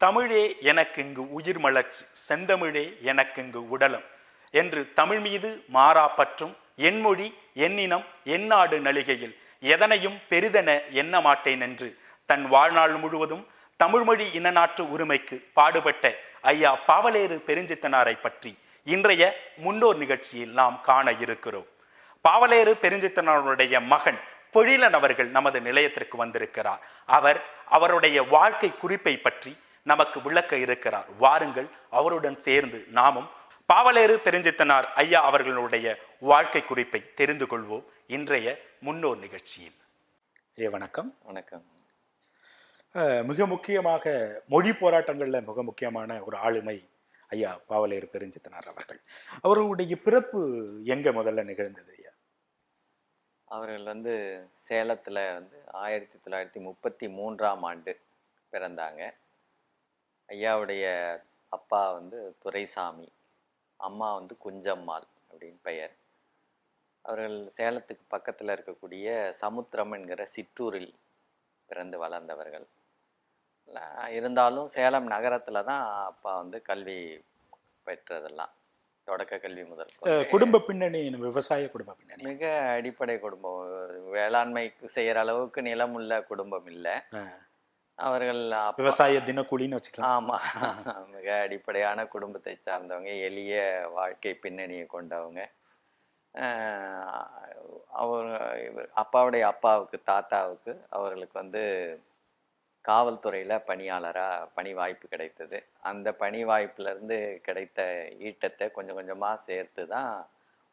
தமிழே எனக்கு இங்கு உயிர் மலர்ச்சி, செந்தமிழே எனக்கு இங்கு உடலம் என்று தமிழ் மீது மாறா பற்றும் என்மொழி எண்ணினம் எந்நாடு நலிகையில் எதனையும் பெரிதென எண்ண மாட்டேன் என்று தன் வாழ்நாள் முழுவதும் தமிழ்மொழி இனநாற்று உரிமைக்கு பாடுபட்ட ஐயா பாவலேறு பெருஞ்சித்தனாரை பற்றி இன்றைய முன்னோர் நிகழ்ச்சியில் நாம் காண இருக்கிறோம். பாவலேறு பெருஞ்சித்தனாருடைய மகன் பொழிலன் அவர்கள் நமது நிலையத்திற்கு வந்திருக்கிறார். அவருடைய வாழ்க்கை குறிப்பை பற்றி நமக்கு விளக்க இருக்கிறார். வாருங்கள், அவருடன் சேர்ந்து நாமும் பாவலேறு பெருஞ்சித்தனார் ஐயா அவர்களுடைய வாழ்க்கை குறிப்பை தெரிந்து கொள்வோம் இன்றைய முன்னோர் நிகழ்ச்சியில். வணக்கம். வணக்கம். மிக முக்கியமாக மொழி போராட்டங்கள்ல மிக முக்கியமான ஒரு ஆளுமை ஐயா பாவலேறு பெருஞ்சித்தனார் அவர்கள். அவர்களுடைய பிறப்பு எங்க முதல்ல நிகழ்ந்தது ஐயா? அவர்கள் சேலத்துல 1933 பிறந்தாங்க. ஐயாவுடைய அப்பா துரைசாமி, அம்மா குஞ்சம்மாள் அப்படின்னு பெயர். அவர்கள் சேலத்துக்கு பக்கத்தில் இருக்கக்கூடிய சமுத்திரம் என்கிற சிற்றூரில் பிறந்து வளர்ந்தவர்கள். இருந்தாலும் சேலம் நகரத்தில் தான் அப்பா கல்வி பெற்றதெல்லாம், தொடக்க கல்வி முதல். குடும்ப பின்னணி விவசாய குடும்ப பின்னணி, மிக அடிப்படை குடும்பம். வேளாண்மைக்கு செய்யற அளவுக்கு நிலம் உள்ள குடும்பம் இல்லை. அவர்கள் விவசாய தினக்கூலின்னு வச்சுக்கலாம். ஆமா, மிக அடிப்படையான குடும்பத்தை சார்ந்தவங்க, எளிய வாழ்க்கை பின்னணியை கொண்டவங்க. அப்பாவுடைய அப்பாவுக்கு, தாத்தாவுக்கு அவர்களுக்கு காவல்துறையில பணியாளரா பணி வாய்ப்பு கிடைத்தது. அந்த பணி வாய்ப்புல இருந்து கிடைத்த ஈட்டத்தை கொஞ்சம் கொஞ்சமா சேர்த்து தான்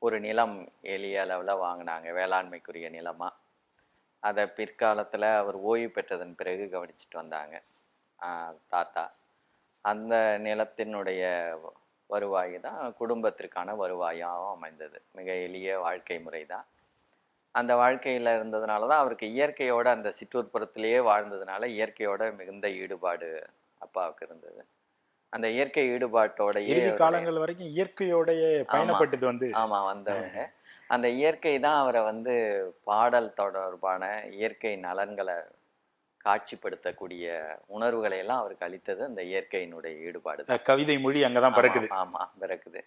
ஒரு நிலம் எளிய அளவுல வாங்கினாங்க, வேளாண்மைக்குரிய நிலமா. அதை பிற்காலத்தில் அவர் ஓய்வு பெற்றதன் பிறகு கவனிச்சுட்டு வந்தாங்க தாத்தா. அந்த நிலத்தினுடைய வருவாய் தான் குடும்பத்திற்கான வருவாயாகவும் அமைந்தது. மிக எளிய வாழ்க்கை முறை தான். அந்த வாழ்க்கையில் இருந்ததுனால தான் அவருக்கு இயற்கையோட, அந்த சிற்றூர்புறத்திலேயே வாழ்ந்ததுனால இயற்கையோட மிகுந்த ஈடுபாடு அப்பாவுக்கு இருந்தது. அந்த இயற்கை ஈடுபாட்டோடையே காலங்கள் வரைக்கும் இயற்கையோடைய பயணப்பட்டது வந்தவங்க. அந்த இயற்கை தான் அவரை பாடல் தொடர்பான இயற்கை நலன்களை காட்சிப்படுத்தக்கூடிய உணர்வுகளை எல்லாம் அவருக்கு அளித்தது அந்த இயற்கையினுடைய ஈடுபாடு. கவிதை மொழி அங்கதான் பிறக்குது. ஆமா, பிறக்குது.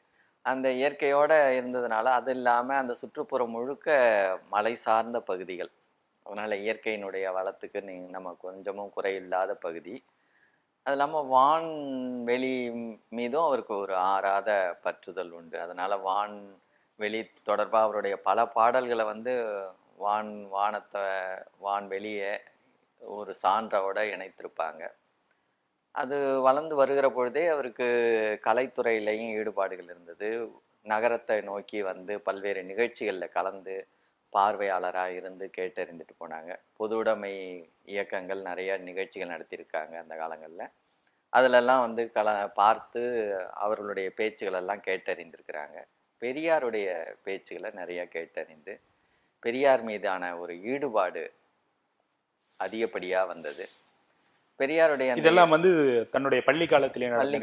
அந்த இயற்கையோட இருந்ததுனால, அது இல்லாம அந்த சுற்றுப்புறம் முழுக்க மலை சார்ந்த பகுதிகள். அதனால இயற்கையினுடைய வளத்துக்கு நம்ம கொஞ்சமும் குறையில்லாத பகுதி. அது இல்லாமல் வான்வெளி மீதும் அவருக்கு ஒரு ஆறாத பற்றுதல் உண்டு. அதனால வான்வெளி தொடர்பாக அவருடைய பல பாடல்களை வான்வெளியை ஒரு சான்றோட இணைத்திருப்பாங்க. அது வளர்ந்து வருகிற பொழுதே அவருக்கு கலைத்துறையிலையும் ஈடுபாடுகள் இருந்தது. நகரத்தை நோக்கி பல்வேறு நிகழ்ச்சிகளில் கலந்து பார்வையாளராக இருந்து கேட்டறிந்துட்டு போனாங்க. பொதுவுடைமை இயக்கங்கள் நிறைய நிகழ்ச்சிகள் நடத்தியிருக்காங்க அந்த காலங்களில். அதிலெல்லாம் பார்த்து அவர்களுடைய பேச்சுகளெல்லாம் கேட்டறிந்திருக்கிறாங்க. பெரியாருடைய பேச்சுகளை நிறைய கேட்டறிந்து பெரியார் மீதான ஒரு ஈடுபாடு அதிகப்படியாக வந்தது. பெரியாருடைய இதெல்லாம் தன்னுடைய பள்ளி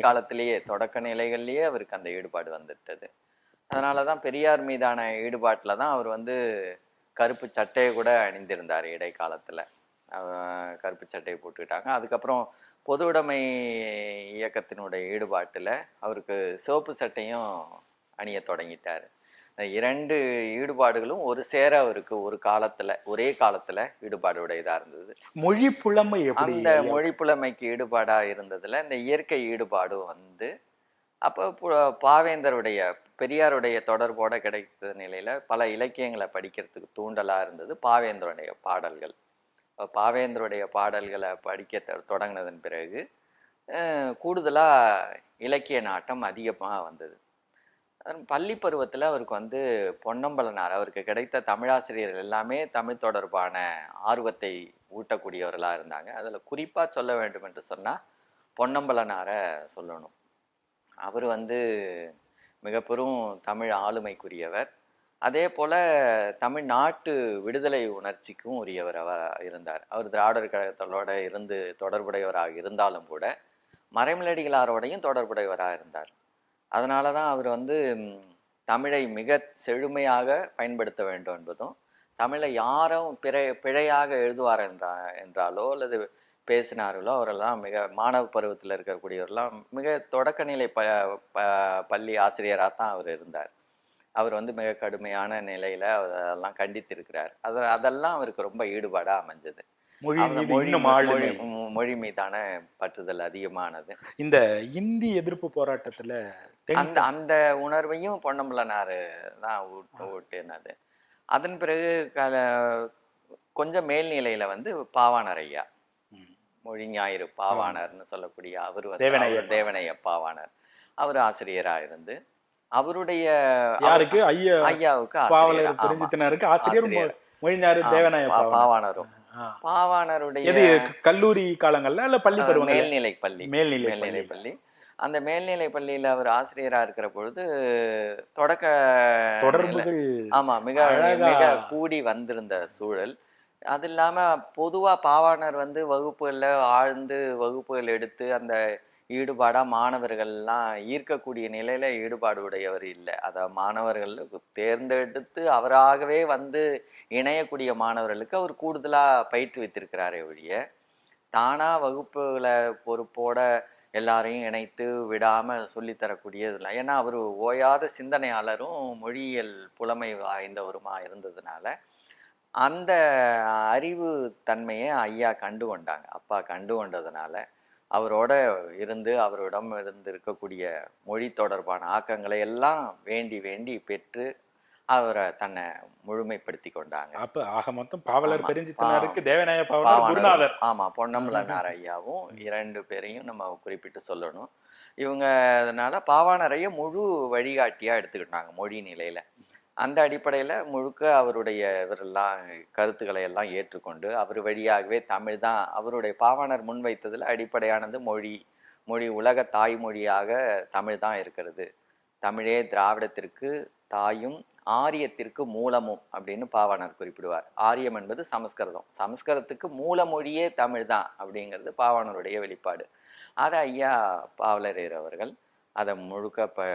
காலத்திலேயே தொடக்க நிலைகள்லேயே அவருக்கு அந்த ஈடுபாடு வந்துட்டது. அதனால தான் பெரியார் மீதான ஈடுபாட்டில் தான் அவர் கருப்பு சட்டையை கூட அணிந்திருந்தார். இடைக்காலத்தில் கருப்பு சட்டையை போட்டுக்கிட்டாங்க. அதுக்கப்புறம் பொதுவுடைமை இயக்கத்தினுடைய ஈடுபாட்டில் அவருக்கு சிவப்பு சட்டையும் அணிய தொடங்கிட்டார். இரண்டு ஈடுபாடுகளும் ஒரு சேர அவருக்கு ஒரே காலத்துல ஈடுபாடு உடையதா இருந்தது. மொழி புலமை, அந்த மொழி புலமைக்கு ஈடுபாடா இருந்ததுல இந்த இயற்கை ஈடுபாடு அப்போ பாவேந்தருடைய, பெரியாருடைய தொடர்போட கிடைத்த நிலையில பல இலக்கியங்களை படிக்கிறதுக்கு தூண்டலா இருந்தது பாவேந்தருடைய பாடல்கள். பாவேந்தருடைய பாடல்களை படிக்க தொடங்கினதன் பிறகு கூடுதலா இலக்கிய நாட்டம் அதிகமாக வந்தது. பள்ளி பருவத்தில் அவருக்கு பொன்னம்பலனார், அவருக்கு கிடைத்த தமிழாசிரியர்கள் எல்லாமே தமிழ் தொடர்பான ஆர்வத்தை ஊட்டக்கூடியவர்களாக இருந்தாங்க. அதில் குறிப்பாக சொல்ல வேண்டும் என்று சொன்னால் பொன்னம்பலனாரை சொல்லணும். அவர் மிக பெரும் தமிழ் ஆளுமைக்குரியவர். அதே போல் தமிழ்நாட்டு விடுதலை உணர்ச்சிக்கும் உரியவராக இருந்தார். அவர் திராவிடர் கழகத்தோட தொடர்புடையவராக இருந்தாலும் கூட மறைமலடிகளாரோடையும் தொடர்புடையவராக இருந்தார். அதனால தான் அவர் தமிழை மிக செழுமையாக பயன்படுத்த வேண்டும் என்பதும், தமிழை யாரும் பிழையாக எழுதுவார் என்றாலோ அல்லது பேசினார்களோ அவரெல்லாம் மிக மாணவ பருவத்தில் இருக்கக்கூடியவரெல்லாம் மிக தொடக்க நிலை பள்ளி ஆசிரியராக தான் அவர் இருந்தார். அவர் வந்து மிக கடுமையான நிலையில அதெல்லாம் கண்டித்திருக்கிறார். அதெல்லாம் அவருக்கு ரொம்ப ஈடுபாடா அமைஞ்சது. மொழி மீதான பற்றுதல் அதிகமானது. இந்த இந்தி எதிர்ப்பு போராட்டத்துல அந்த அந்த உணர்வையும் பொன்னம்பலனாரு தான் ஊட்டினது. அதன் பிறகு கொஞ்சம் மேல்நிலையில வந்து பாவாணர் ஐயா, மொழி ஞாயிறு பாவாணர்னு சொல்லக்கூடிய அவர் வந்து தேவனைய பாவாணர், அவர் ஆசிரியரா இருந்து அவருடைய ஐயாவுக்கு பாவாணரும் பாவாணருடைய கல்லூரி காலங்கள்ல இல்ல பள்ளி பருவம் மேல்நிலை பள்ளி அந்த மேல்நிலை பள்ளியில அவர் ஆசிரியரா இருக்கிற பொழுது தொடர்புகள் மிக மிக கூடி வந்திருந்த சூழல். அது இல்லாம பொதுவா பாவாணர் வந்து வகுப்புகள்ல ஆழ்ந்து வகுப்புகள் எடுத்து அந்த ஈடுபாடா மாணவர்கள்லாம் ஈர்க்கக்கூடிய நிலையில ஈடுபாடு உடையவர் இல்லை. அத மாணவர்கள் தேர்ந்தெடுத்து அவராகவே வந்து இணையக்கூடிய மாணவர்களுக்கு அவர் கூடுதலா பயிற்றுவித்திருக்கிறாரே ஒழிய தானா வகுப்புகளை பொறுப்போட எல்லாரையும் இணைத்து விடாம சொல்லித்தரக்கூடியது. ஏன்னா அவர் ஓயாத சிந்தனையாளரும் மொழியியல் புலமை வாய்ந்தவருமா இருந்ததுனால அந்த அறிவு தன்மையை ஐயா கண்டு கொண்டாங்க. அப்பா கண்டு கொண்டதுனால அவரோட இருந்து அவரிடம் இருந்து இருக்கக்கூடிய மொழி தொடர்பான ஆக்கங்களை எல்லாம் வேண்டி வேண்டி பெற்று அவரை தன்னை முழுமைப்படுத்தி கொண்டாங்க. அப்ப ஆக மொத்தம் பாவலர் பெருஞ்சித்தனாருக்கு தேவநாய பாவலர் குருநாதர். ஆமா, பொன்னம்பலனார் ஐயாவும் 2 பேரையும் நம்ம குறிப்பிட்டு சொல்லணும். இவங்க அதனால பாவாணரைய முழு வழிகாட்டியா எடுத்துக்கிட்டாங்க மொழி நிலையில. அந்த அடிப்படையில முழுக்க அவருடைய இவரெல்லாம் கருத்துக்களை எல்லாம் ஏற்றுக்கொண்டு அவர் வழியாகவே தமிழ் தான் அவருடைய பாவாணர் முன்வைத்ததுல அடிப்படையானது மொழி உலக தாய்மொழியாக தமிழ் தான் இருக்கிறது. தமிழே திராவிடத்திற்கு தாயும் ஆரியத்திற்கு மூலமும் அப்படின்னு பாவாணர் குறிப்பிடுவார். ஆரியம் என்பது சமஸ்கிருதம், சமஸ்கிருதத்துக்கு மூல மொழியே தமிழ் தான் அப்படிங்கிறது பாவாணருடைய வெளிப்பாடு. அதை ஐயா பாவலரேர் அவர்கள் அதை முழுக்க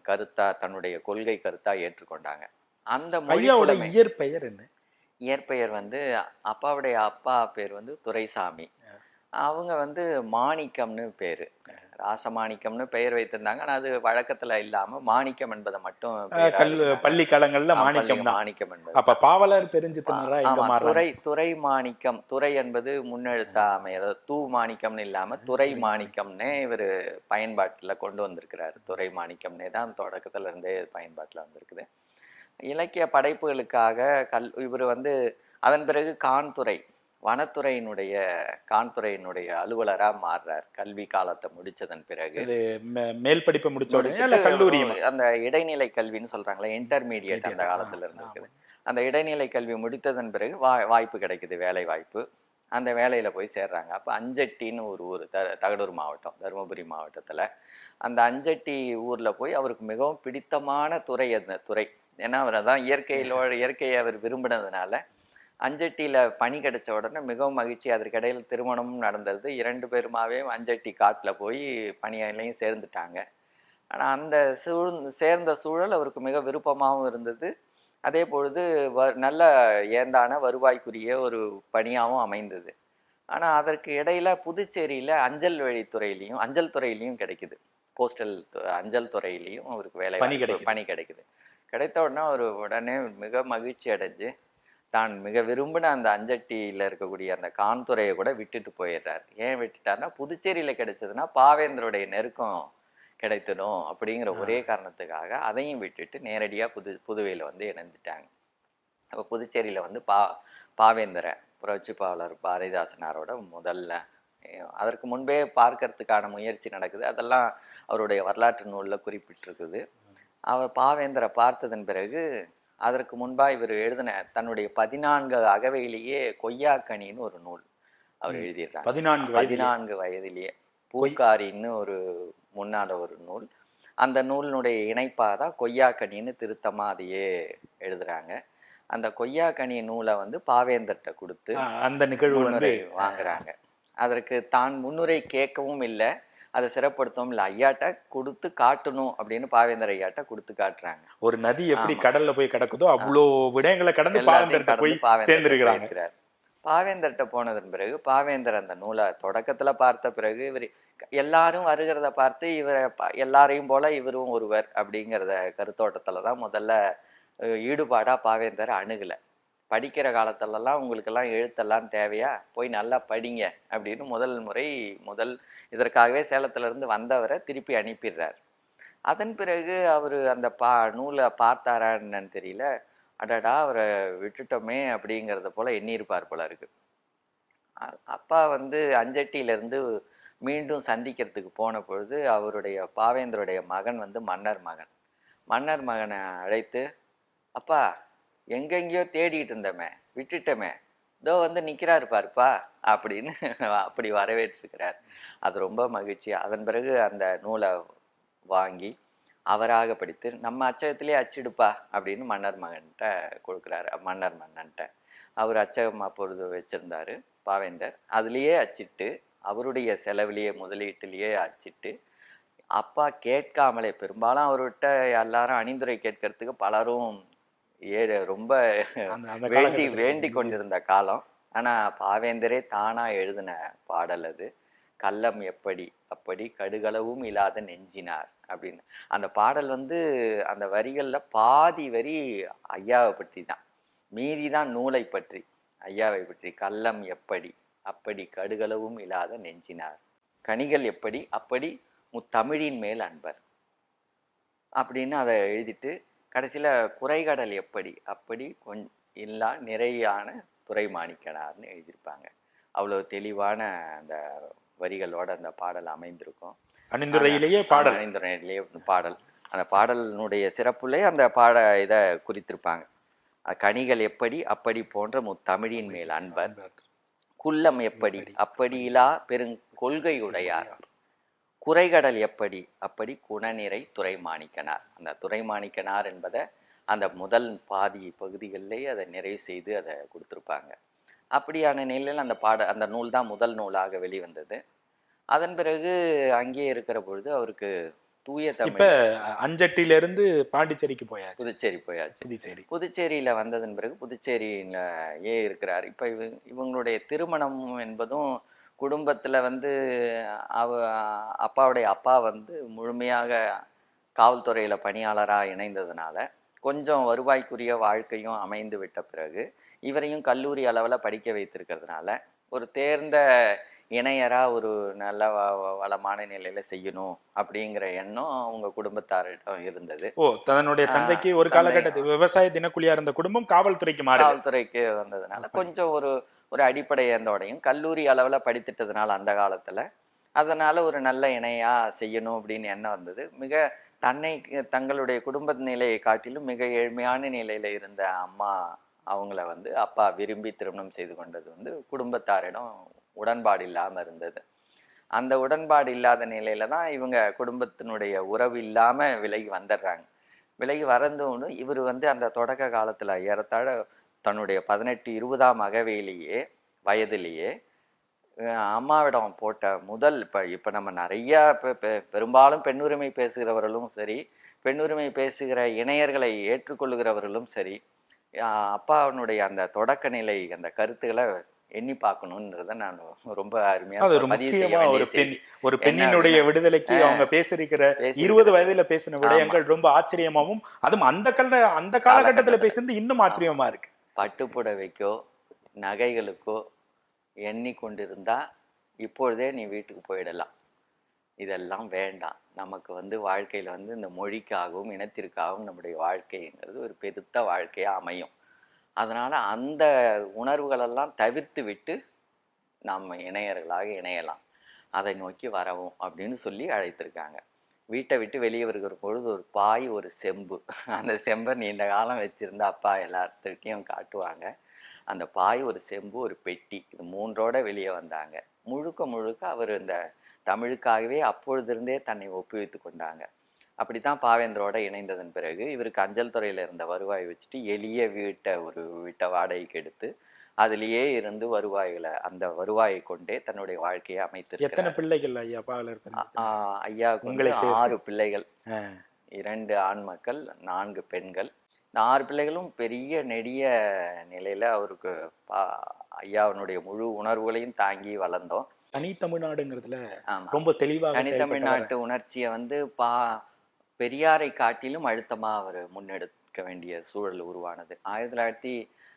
கருத்தா தன்னுடைய கொள்கை கருத்தா ஏற்றுக்கொண்டாங்க. அந்த மொழியோட இயற்பெயர் என்ன? இயற்பெயர் வந்து அப்பாவுடைய அப்பா பேர் வந்து துரைசாமி, அவங்க வந்து மாணிக்கம்னு பேரு, ராசமாணிக்கம்னு பெயர் வைத்திருந்தாங்க. ஆனா அது வழக்கத்துல இல்லாம மாணிக்கம் என்பதை மட்டும் பள்ளி காலங்கள்ல மாணிக்கம் என்பது. அப்ப பாவலர் பெருஞ்சித்தனாரா துறை மாணிக்கம், துறை என்பது முன்னெழுத்தா அமைய தூ மாணிக்கம்னு இல்லாம துறை மாணிக்கம்னே இவர் பயன்பாட்டுல கொண்டு வந்திருக்கிறாரு. துறை மாணிக்கம்னே தான் தொடக்கத்துல இருந்தே பயன்பாட்டுல வந்திருக்குது. இலக்கிய படைப்புகளுக்காக இவர் வந்து அதன் பிறகு வனத்துறையினுடைய கான்துறையினுடைய அலுவலரா மாறுறார். கல்வி காலத்தை முடிச்சதன் பிறகு மேல் படிப்பை முடிச்ச கல்லூரி அந்த இடைநிலை கல்வின்னு சொல்றாங்களே, இன்டர்மீடியட் அந்த காலத்துல இருந்து இருக்குது. அந்த இடைநிலை கல்வி முடித்ததன் பிறகு வாய்ப்பு கிடைக்குது, வேலை வாய்ப்பு. அந்த வேலையில போய் சேர்றாங்க. அப்ப அஞ்சட்டின்னு ஒரு ஊர், தகடூர் மாவட்டம், தருமபுரி மாவட்டத்துல. அந்த அஞ்சட்டி ஊர்ல போய் அவருக்கு மிகவும் பிடித்தமான துறை அந்த துறை. ஏன்னா அவர் அதான் இயற்கையை அவர் விரும்பினதுனால அஞ்சட்டியில பணி கிடைச்ச உடனே மிகவும் மகிழ்ச்சி. அதற்கிடையில் திருமணமும் நடந்தது. 2 பேருமாவே அஞ்சட்டி காட்டுல போய் பணியிலையும் சேர்ந்துட்டாங்க. ஆனா அந்த சேர்ந்த சூழல் அவருக்கு மிக விருப்பமாகவும் இருந்தது. அதே பொழுது நல்ல ஏந்தான வருவாய்க்குரிய ஒரு பணியாகவும் அமைந்தது. ஆனா அதற்கு இடையில புதுச்சேரியில அஞ்சல் துறையிலையும் கிடைக்குது. போஸ்டல் அஞ்சல் துறையிலையும் அவருக்கு பணி கிடைக்குது. கிடைத்த உடனே அவர் உடனே மிக மகிழ்ச்சி அடைஞ்சு தான் மிக விரும்பின அந்த அஞ்சட்டியில இருக்கக்கூடிய அந்த கான்துறையை கூட விட்டுட்டு போயிடுறாரு. ஏன் விட்டுட்டாருன்னா புதுச்சேரியில கிடைச்சதுன்னா பாவேந்தருடைய நெருக்கம் கிடைத்திடும் அப்படிங்கிற ஒரே காரணத்துக்காக அதையும் விட்டுட்டு நேரடியா புதுவையில வந்து இணைந்துட்டாங்க. அப்ப புதுச்சேரியில வந்து பாவேந்தர புரட்சி பாவலர் பாரதிதாசனாரோட முதல்ல அதற்கு முன்பே பார்க்கறதுக்கான முயற்சி நடக்குது. அதெல்லாம் அவருடைய வரலாற்று நூல்ல குறிப்பிட்டிருக்குது. அவர் பாவேந்தரை பார்த்ததன் பிறகு அதற்கு முன்பா இவர் எழுதின தன்னுடைய 14 அகவையிலேயே கொய்யாக்கனின்னு ஒரு நூல் அவர் எழுதிடுறாங்க. 14 வயதிலேயே பூக்காரின்னு ஒரு முன்னால ஒரு நூல். அந்த நூலினுடைய இணைப்பாதான் கொய்யாக்கனின்னு திருத்தமா அதையே எழுதுறாங்க. அந்த கொய்யாக்கனி நூலை வந்து பாவேந்தர்கிட்ட கொடுத்து அந்த நிகழ்வு வந்து வாங்குறாங்க. அதற்கு தான் முன்னுரை கேட்கவும் இல்லை, அதை சிறப்படுத்தவும் இல்லை, ஐயாட்ட கொடுத்து காட்டணும் அப்படின்னு பாவேந்தர் ஐயாட்ட கொடுத்து காட்டுறாங்க. ஒரு நதி எப்படி கடல்ல போய் கிடக்குதோ அவ்வளோ விடயங்களை கடந்து பாவேந்தர்கிட்ட போய் சேர்ந்திருக்கிறாங்க. பாவேந்தர்கிட்ட போனதன் பிறகு பாவேந்தர் அந்த நூலை தொடக்கத்துல பார்த்த பிறகு இவர் எல்லாரும் வருகிறத பார்த்து இவரை எல்லாரையும் போல இவரும் ஒருவர் அப்படிங்கிறத கருத்தோட்டத்துலதான் முதல்ல ஈடுபாடா பாவேந்தர் அணுகல. படிக்கிற காலத்துலலாம் உங்களுக்கெல்லாம் எழுத்தெல்லாம் தேவையா, போய் நல்லா படிங்க அப்படின்னு முதல் இதற்காகவே சேலத்துல இருந்து வந்தவரை திருப்பி அனுப்பிடுறார். அதன் பிறகு அவரு அந்த நூலை பார்த்தாரான்னு தெரியல, அடடா அவரை விட்டுட்டோமே அப்படிங்கிறத போல எண்ணியிருப்பார் போல இருக்கு. அப்பா அஞ்சட்டியில இருந்து மீண்டும் சந்திக்கிறதுக்கு போன பொழுது அவருடைய பாவேந்தருடைய மகன் மன்னர் மகனை அழைத்து, அப்பா எங்கெங்கயோ தேடிட்டு இருந்தமே, விட்டுட்டோமே, இதோ நிக்கிறாரு பாருப்பா அப்படின்னு அப்படி வரவேற்றிருக்கிறார். அது ரொம்ப மகிழ்ச்சி. அதன் பிறகு அந்த நூலை வாங்கி அவராக படித்து நம்ம அச்சகத்திலே அச்சிடுப்பா அப்படின்னு மன்னர் மன்னன்ட்ட அவர் அச்சகம் அப்பொழுது வச்சிருந்தாரு பாவேந்தர். அதுலேயே அச்சிட்டு அவருடைய செலவிலேயே முதலீட்டிலேயே அச்சிட்டு அப்பா கேட்காமலே, பெரும்பாலும் அவர்கிட்ட எல்லாரும் அணிந்துரை கேட்கறதுக்கு பலரும் ரொம்ப வேண்டி கொண்டிருந்த காலம். ஆனா பாவேந்தரே தானா எழுதின பாடல் அது. கள்ளம் எப்படி அப்படி கடுகளவும் இல்லாத நெஞ்சினார் அப்படின்னு. அந்த பாடல் அந்த வரிகள்ல பாதி வரி ஐயாவை பற்றி தான், மீதிதான் நூலை பற்றி, ஐயாவை பற்றி. கள்ளம் எப்படி அப்படி கடுகளவும் இல்லாத நெஞ்சினார், கனிகள் எப்படி அப்படி முத்தமிழின் மேல் அன்பர் அப்படின்னு அதை எழுதிட்டு கடைசியில குறைகடல் எப்படி அப்படி இல்லா நிறையான துறைமாணிக்கனார்னு எழுதியிருப்பாங்க. அவ்வளவு தெளிவான அந்த வரிகளோட அந்த பாடல் அமைந்திருக்கும். அணிந்துரையிலேயே பாடல். அந்த பாடலினுடைய சிறப்புலே அந்த இதை குறித்திருப்பாங்க. கனிகள் எப்படி அப்படி போன்ற முத்தமிழின் மேல் அன்பர், குள்ளம் எப்படி அப்படி இலா பெருங்கொள்கை உடையார், குறைகடல் எப்படி அப்படி குணநிறை துறைமாணிக்கனார். அந்த துறைமாணிக்கனார் என்பதை அந்த முதல் பாதி பகுதிகளிலேயே அதை நிறைவு செய்து அதை கொடுத்துருப்பாங்க. அப்படியான நிலையில் அந்த நூல் தான் முதல் நூலாக வெளிவந்தது. அதன் பிறகு அங்கே இருக்கிற பொழுது அவருக்கு தூய தமிழ். இப்ப அஞ்சட்டியிலிருந்து பாண்டிச்சேரிக்கு போயாச்சு, புதுச்சேரி போயாச்சு. புதுச்சேரியில வந்ததன் பிறகு புதுச்சேரியிலேயே இருக்கிறார். இப்ப இவங்களுடைய திருமணம் என்பதும் குடும்பத்துல அப்பாவுடைய அப்பா முழுமையாக காவல்துறையில பணியாளரா இணைந்ததுனால கொஞ்சம் வருவாய்க்குரிய வாழ்க்கையும் அமைந்து விட்ட பிறகு இவரையும் கல்லூரி அளவுல படிக்க வைத்திருக்கிறதுனால ஒரு தேர்ந்த இணையரா ஒரு நல்ல வளமான நிலையில செய்யணும் அப்படிங்கிற எண்ணம் அவங்க குடும்பத்தாரிடம் இருந்தது. தன்னுடைய தந்தைக்கு ஒரு காலகட்டத்தில் விவசாய தினக்கூலியா இருந்த குடும்பம் காவல்துறைக்கு வந்ததுனால கொஞ்சம் ஒரு அடிப்படை இருந்தோடையும் கல்லூரி அளவுல படித்துட்டதுனால அந்த காலத்துல அதனால ஒரு நல்ல இணையா செய்யணும் அப்படின்னு எண்ணம் வந்தது. தங்களுடைய குடும்ப நிலையை காட்டிலும் மிக ஏழ்மையான நிலையில இருந்த அம்மா அவங்கள அப்பா விரும்பி திருமணம் செய்து கொண்டது குடும்பத்தாரிடம் உடன்பாடு இல்லாம இருந்தது. அந்த உடன்பாடு இல்லாத நிலையில தான் இவங்க குடும்பத்தினுடைய உறவு இல்லாம விலகி வந்துடுறாங்க. விலகி வரந்தோன்னு இவர் அந்த தொடக்க காலத்துல ஏறத்தாழ தன்னுடைய 18-20 வயதிலேயே அம்மாவிடம் போட்ட முதல் இப்ப நம்ம நிறைய பெரும்பாலும் பெண்ணுரிமை பேசுகிறவர்களும் சரி, பெண்ணுரிமை பேசுகிற இணையர்களை ஏற்றுக்கொள்ளுகிறவர்களும் சரி, அப்பாவினுடைய அந்த தொடக்க நிலை அந்த கருத்துக்களை எண்ணி பார்க்கணும்ன்றத நான் ரொம்ப அருமையா ஒரு பெண்ணினுடைய விடுதலைக்கு அவங்க பேசிருக்கிற 20 வயதுல பேசின விடயங்கள் ரொம்ப ஆச்சரியமாவும், அதுவும் அந்த காலகட்டத்துல பேசுறது இன்னும் ஆச்சரியமா இருக்கு. பட்டுப்புடவைக்கோ நகைகளுக்கோ எண்ணி கொண்டிருந்தா இப்பொழுதே நீ வீட்டுக்கு போயிடலாம், இதெல்லாம் வேண்டாம், நமக்கு வாழ்க்கையில இந்த மொழிக்காகவும் இனத்திற்காகவும் நம்முடைய வாழ்க்கைங்கிறது ஒரு பெருத்த வாழ்க்கையா அமையும், அதனால அந்த உணர்வுகளெல்லாம் தவிர்த்து விட்டு நம்ம இணையர்களாக இணையலாம், அதை நோக்கி வரவும் அப்படின்னு சொல்லி அழைத்திருக்காங்க. வீட்டை விட்டு வெளியே வருகிற பொழுது ஒரு பாய் ஒரு செம்பு, அந்த செம்பை நீண்ட காலம் வச்சிருந்த அப்பா எல்லாத்துக்கிட்டையும் காட்டுவாங்க. அந்த பாய் ஒரு செம்பு ஒரு பெட்டி, இது 3ஓட வெளியே வந்தாங்க. முழுக்க அவர் இந்த தமிழுக்காகவே அப்பொழுதிருந்தே தன்னை ஒப்புவித்து கொண்டாங்க. அப்படித்தான் பாவேந்தரோட இணைந்ததன் பிறகு இவருக்கு அஞ்சல் துறையில இருந்த வருவாய் வச்சுட்டு எளிய வீட்டை வாடகைக்கு எடுத்து அதுலயே இருந்து அந்த வருவாயை கொண்டே தன்னுடைய வாழ்க்கையை அமைத்து. எத்தனை பிள்ளைகள் ஐயா? ஐயாவுக்கு 6 பிள்ளைகள், 2 ஆண் மக்கள், 4 பெண்கள். இந்த 6 பிள்ளைகளும் பெரிய நெடிய நிலையில அவருக்கு ஐயாவினுடைய முழு உணர்வுகளையும் தாங்கி வளர்ந்தோம். தனித்தமிழ்நாடுங்கிறதுல ஆமா, ரொம்ப தெளிவாக செயல்பட்டவர். தனித்தமிழ்நாட்டு உணர்ச்சியை வந்து பெரியாரை காட்டிலும் அழுத்தமா அவர் முன்னெடுக்க வேண்டிய சூழல் உருவானது.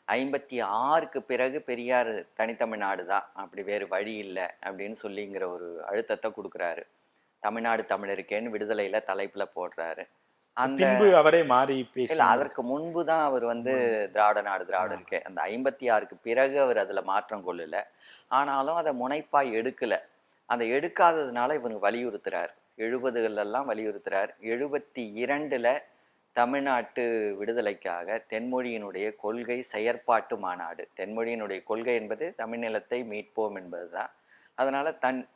1956க்கு பிறகு பெரியார் தனித்தமிழ்நாடு தான், அப்படி வேறு வழி இல்லை அப்படின்னு சொல்லிங்கிற ஒரு அழுத்தத்தை கொடுக்குறாரு. தமிழ்நாடு தமிழருக்கேன்னு விடுதலையில தலைப்புல போடுறாரு. அந்த பின்பு அவரே மாறி இல்ல, பேசி அதற்கு முன்பு தான் அவர் வந்து திராவிட நாடு திராவிட இருக்கே, அந்த 56க்கு பிறகு அவர் அதுல மாற்றம் கொள்ளல. ஆனாலும் அதை முனைப்பாய் எடுக்கல. அதை எடுக்காததுனால இவனுக்கு வலியுறுத்துறார். 70கள் எல்லாம் வலியுறுத்துறார். 72ல தமிழ்நாட்டு விடுதலைக்காக தென்மொழியினுடைய கொள்கை செயற்பாட்டு மாநாடு. தென்மொழியினுடைய கொள்கை என்பது தமிழ் நிலத்தை மீட்போம் என்பதுதான். அதனால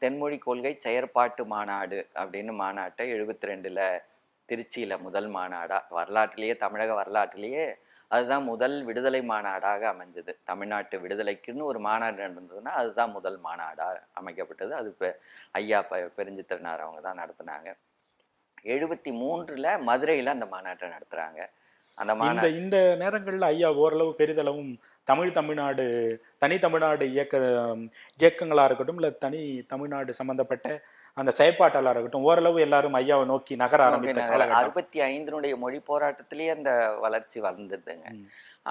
தென்மொழி கொள்கை செயற்பாட்டு மாநாடு அப்படின்னு மாநாட்டை 72ல திருச்சியில முதல் மாநாடா, வரலாற்றிலேயே தமிழக வரலாற்றிலேயே அதுதான் முதல் விடுதலை மாநாடாக அமைஞ்சது. தமிழ்நாட்டு விடுதலைக்குன்னு ஒரு மாநாடு நடந்ததுன்னா அதுதான் முதல் மாநாடா அமைக்கப்பட்டது. அது ஐயா பெருஞ்சித்திரனார் அவங்க தான் நடத்தினாங்க. 73ல மதுரையில அந்த மாநாட்டை நடத்துறாங்க. அந்த மாநாடு இந்த நேரங்கள்ல ஐயா ஓரளவு பெரிதளவும் தமிழ்நாடு தனித்தமிழ்நாடு இயக்கங்களா இருக்கட்டும், இல்ல தனி தமிழ்நாடு சம்பந்தப்பட்ட அந்த செயற்பாட்டாளராக இருக்கட்டும், ஓரளவு எல்லாரும் ஐயாவை நோக்கி நகர ஆரம்பித்த காலகட்டம். 65னுடைய மொழி போராட்டத்திலேயே அந்த வளர்ச்சி வளர்ந்துதுங்க.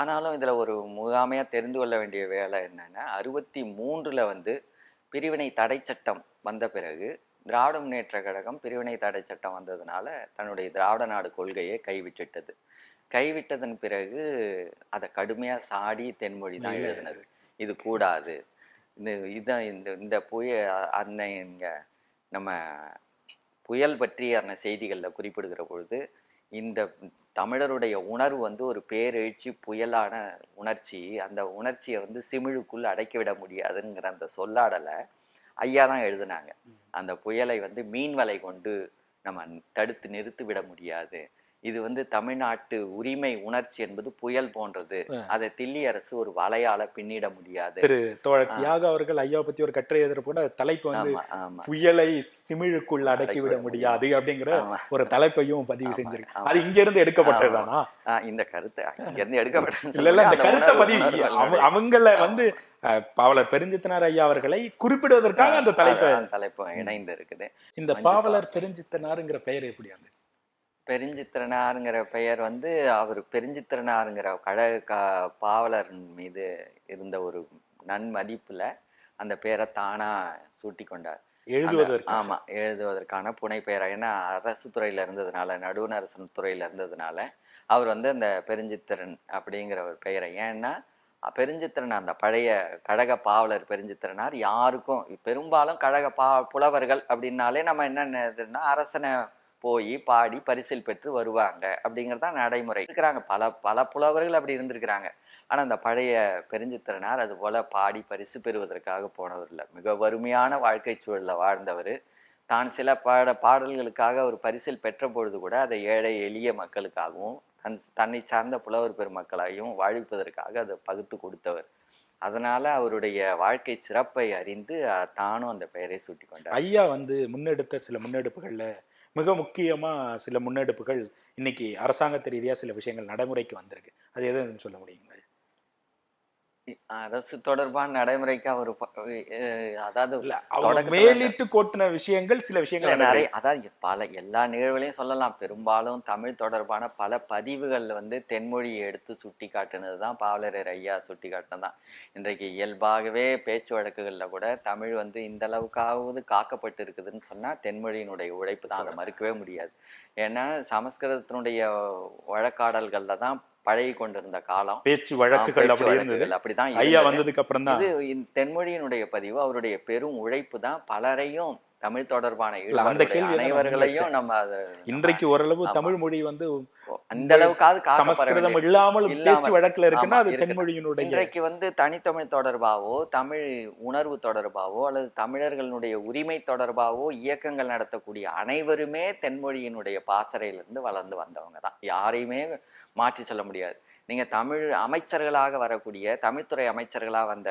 ஆனாலும் இதுல ஒரு முகாமையா தெரிந்து கொள்ள வேண்டிய வேலை என்னன்னா, 63ல வந்து பிரிவினை தடை சட்டம் வந்த பிறகு திராவிட முன்னேற்ற கழகம் பிரிவினை தடை சட்டம் வந்ததுனால தன்னுடைய திராவிட நாடு கொள்கையை கைவிட்டதன் பிறகு அதை கடுமையா சாடி தென்மொழி தான் எழுதினது. இது கூடாது, இதுதான் இந்த இங்க நம்ம புயல் பற்றிய செய்திகள்ல குறிப்பிடுகிற பொழுது இந்த தமிழருடைய உணர்வு வந்து ஒரு பேரெழுச்சி புயலான உணர்ச்சி. அந்த உணர்ச்சியை வந்து சிமிழுக்குள் அடைக்கிவிட முடியாதுங்கிற அந்த சொல்லாடலை ஐயா தான் எழுதினாங்க. அந்த புயலை வந்து மீன்வலை கொண்டு நம்ம தடுத்து நிறுத்தி விட முடியாது. இது வந்து தமிழ்நாட்டு உரிமை உணர்ச்சி என்பது புயல் போன்றது. அதை தில்லி அரசு ஒரு வலையால பின்னிட முடியாது. திரு தோழர் தியாக அவர்கள் ஐயாவை பத்தி ஒரு கட்டுரை எழுதுற கூட தலைப்பு வந்து புயலை சிமிழுக்குள் அடக்கிவிட முடியாது அப்படிங்கிற ஒரு தலைப்பையும் பதிவு செஞ்சிருக்கு. அது இங்க இருந்து எடுக்கப்பட்டதுதானா? இந்த கருத்தை இங்க இருந்து எடுக்கப்பட்டது இல்ல, இந்த கருத்தை பதிவு அவங்கள வந்து பாவலர் பெருஞ்சித்தனார் ஐயா அவர்களை குறிப்பிடுவதற்காக அந்த தலைப்பு இணைந்து இருக்குது. இந்த பாவலர் பெருஞ்சித்தனாருங்கிற பெயர் எப்படி இருந்துச்சு? பெருஞ்சித்திரனாருங்கிற பெயர் வந்து அவர் பெருஞ்சித்திரனாருங்கிற கழக பாவலர் மீது இருந்த ஒரு நன்மதிப்புல அந்த பெயரை தானா சூட்டி கொண்டார். எழுதுவதற்கான புனை பெயரா. ஏன்னா அரசு துறையில இருந்ததுனால, நடுவண் அரசு துறையில இருந்ததுனால அவர் வந்து அந்த பெருஞ்சித்திரன் அப்படிங்கிற ஒரு பெயரை, ஏன்னா பெருஞ்சித்திரன் அந்த பழைய கழக பாவலர் பெருஞ்சித்திரனார் யாருக்கும் பெரும்பாலும் கழக புலவர்கள் அப்படின்னாலே நம்ம என்ன அரசனை போய் பாடி பரிசில் பெற்று வருவாங்க அப்படிங்கிறதான் நடைமுறை. இருக்கிறாங்க பல புலவர்கள் அப்படி இருந்திருக்கிறாங்க. ஆனா அந்த பழைய பெருஞ்சித்திரனார் அது போல பாடி பரிசு பெறுவதற்காக போனவர் இல்லை. மிக வறுமையான வாழ்க்கை சூழல்ல வாழ்ந்தவர். தான் சில பாடல்களுக்காக ஒரு பரிசில் பெற்ற பொழுது கூட அதை ஏழை எளிய மக்களுக்காகவும் தன்னை சார்ந்த புலவர் பெருமக்களையும் வாழ்விப்பதற்காக அதை பகுத்து கொடுத்தவர். அதனால அவருடைய வாழ்க்கை சிறப்பை அறிந்து தானும் அந்த பெயரை சூட்டி கொண்டார். ஐயா வந்து முன்னெடுத்த சில முன்னெடுப்புகள்ல மிக முக்கியமா சில முன்னெடுப்புகள் இன்னைக்கு அரசாங்கத்து ரீதியா சில விஷயங்கள் நடைமுறைக்கு வந்திருக்கு. அது எதுன்னு சொல்ல முடியுங்களா? அரசு தொடர்பான நடைமுறைக்கு அவர் அதாவது மேலிட்டு கோட்டின விஷயங்கள் சில விஷயங்கள் நிறைய, அதாவது எல்லா நிகழ்வுகளையும் சொல்லலாம். பெரும்பாலும் தமிழ் தொடர்பான பல பதிவுகள் வந்து தென்மொழியை எடுத்து சுட்டி காட்டுனதுதான் பாவலரர் ஐயா சுட்டி காட்டினதுதான். இன்றைக்கு இயல்பாகவே பேச்சு வழக்குகள்ல கூட தமிழ் வந்து இந்த அளவுக்காவது காக்கப்பட்டு இருக்குதுன்னு சொன்னா தென்மொழியினுடைய உழைப்பு தான், அதை மறுக்கவே முடியாது. ஏன்னா சமஸ்கிருதத்தினுடைய வழக்காடல்கள்ல தான் பழகி கொண்டிருந்த காலம், பேச்சு வழக்குகள் அப்படிதான் ஐயா வந்ததுக்கு அப்புறம் தான் இது தென்மொழியினுடைய பதிவு. அவருடைய பெரும் உழைப்பு தான் பலரையும் தமிழ் தொடர்பான அனைவர்களையும் நம்ம இன்றைக்கு ஓரளவு தமிழ் மொழி வந்து அந்த அளவுக்காவது சமஸ்கிருதம் இல்லாமல் பேச்சு வழக்குல இருக்குன்னா அது தென்மொழியினுடைய. இன்றைக்கு வந்து தனித்தமிழ் தொடர்பாவோ தமிழ் உணர்வு தொடர்பாவோ அல்லது தமிழர்களுடைய உரிமை தொடர்பாவோ இயக்கங்கள் நடத்தக்கூடிய அனைவருமே தென்மொழியினுடைய பாசறையிலிருந்து வளர்ந்து வந்தவங்க தான். யாரையுமே மாற்றி சொல்ல முடியாது. நீங்க தமிழ் அமைச்சர்களாக வரக்கூடிய தமிழ்துறை அமைச்சர்களா வந்த